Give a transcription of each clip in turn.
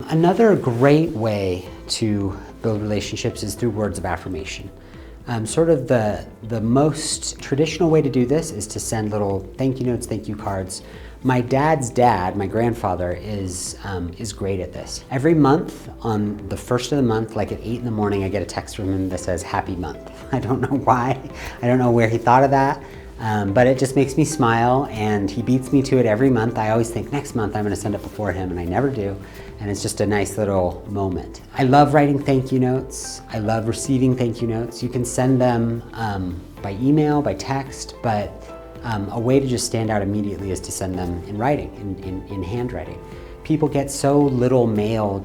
Another great way to build relationships is through words of affirmation. Sort of the most traditional way to do this is to send little thank you notes, thank you cards. My dad's dad, my grandfather, is great at this. Every month, on the first of the month, like at 8 in the morning, I get a text from him that says, "Happy month." I don't know why. I don't know where he thought of that, but it just makes me smile, and he beats me to it every month. I always think next month I'm gonna send it before him, and I never do. And it's just a nice little moment. I love writing thank you notes. I love receiving thank you notes. You can send them by email, by text, but a way to just stand out immediately is to send them in writing, in handwriting. People get so little mail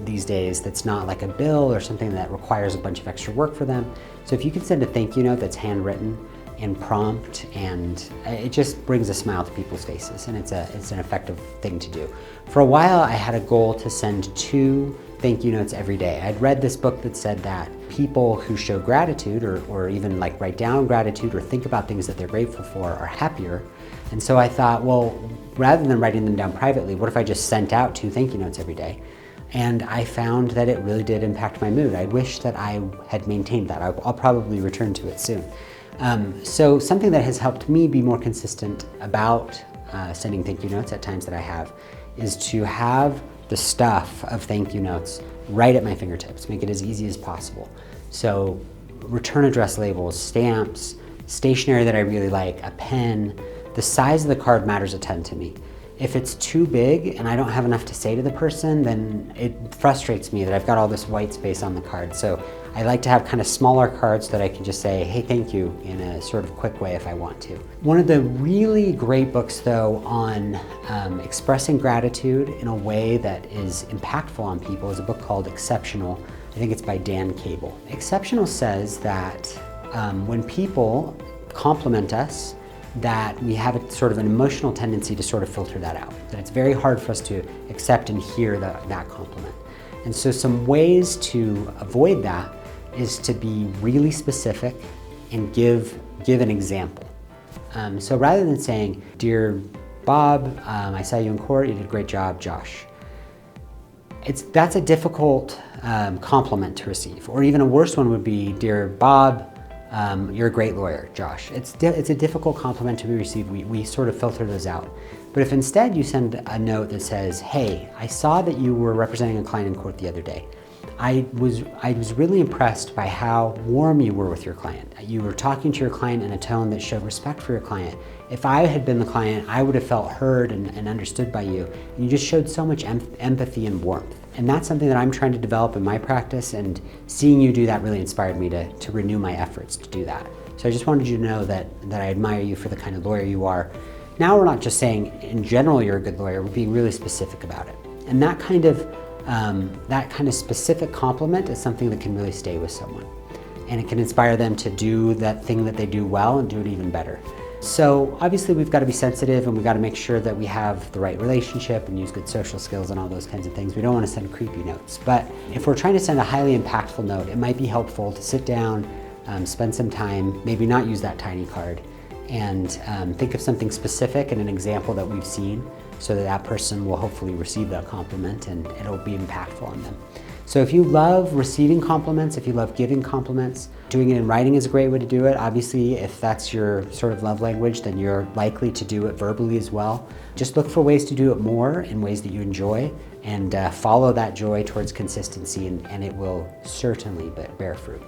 these days that's not like a bill or something that requires a bunch of extra work for them. So if you can send a thank you note that's handwritten and prompt, and it just brings a smile to people's faces, and it's an effective thing to do. For a while, I had a goal to send 2 thank you notes every day. I'd read this book that said that people who show gratitude or even like write down gratitude or think about things that they're grateful for are happier. And so I thought, well, rather than writing them down privately, what if I just sent out 2 thank you notes every day? And I found that it really did impact my mood. I wish that I had maintained that. I'll probably return to it soon. So something that has helped me be more consistent about sending thank you notes at times that I have is to have the stuff of thank you notes right at my fingertips, make it as easy as possible. So return address labels, stamps, stationery that I really like, a pen. The size of the card matters a ton to me. If it's too big and I don't have enough to say to the person, then it frustrates me that I've got all this white space on the card. So I like to have kind of smaller cards that I can just say, hey, thank you, in a sort of quick way if I want to. One of the really great books, though, on expressing gratitude in a way that is impactful on people is a book called Exceptional. I think it's by Dan Cable. Exceptional says that when people compliment us, that we have a sort of an emotional tendency to sort of filter that out, that it's very hard for us to accept and hear that compliment. And so some ways to avoid that is to be really specific and give an example. So rather than saying, "Dear Bob, I saw you in court, you did a great job, Josh." That's a difficult compliment to receive. Or even a worse one would be, "Dear Bob, you're a great lawyer, Josh." It's a difficult compliment to be received. We sort of filter those out. But if instead you send a note that says, "Hey, I saw that you were representing a client in court the other day. I was really impressed by how warm you were with your client. You were talking to your client in a tone that showed respect for your client. If I had been the client, I would have felt heard and understood by you. And you just showed so much empathy and warmth." And that's something that I'm trying to develop in my practice, and seeing you do that really inspired me to renew my efforts to do that. So I just wanted you to know that I admire you for the kind of lawyer you are. Now we're not just saying in general you're a good lawyer, we're being really specific about it. And that kind of specific compliment is something that can really stay with someone. And it can inspire them to do that thing that they do well and do it even better. So obviously we've got to be sensitive, and we've got to make sure that we have the right relationship and use good social skills and all those kinds of things. We don't want to send creepy notes. But if we're trying to send a highly impactful note, it might be helpful to sit down, spend some time, maybe not use that tiny card, and think of something specific and an example that we've seen, so that person will hopefully receive that compliment and it'll be impactful on them. So if you love receiving compliments, if you love giving compliments, doing it in writing is a great way to do it. Obviously, if that's your sort of love language, then you're likely to do it verbally as well. Just look for ways to do it more in ways that you enjoy, and follow that joy towards consistency, and it will certainly bear fruit.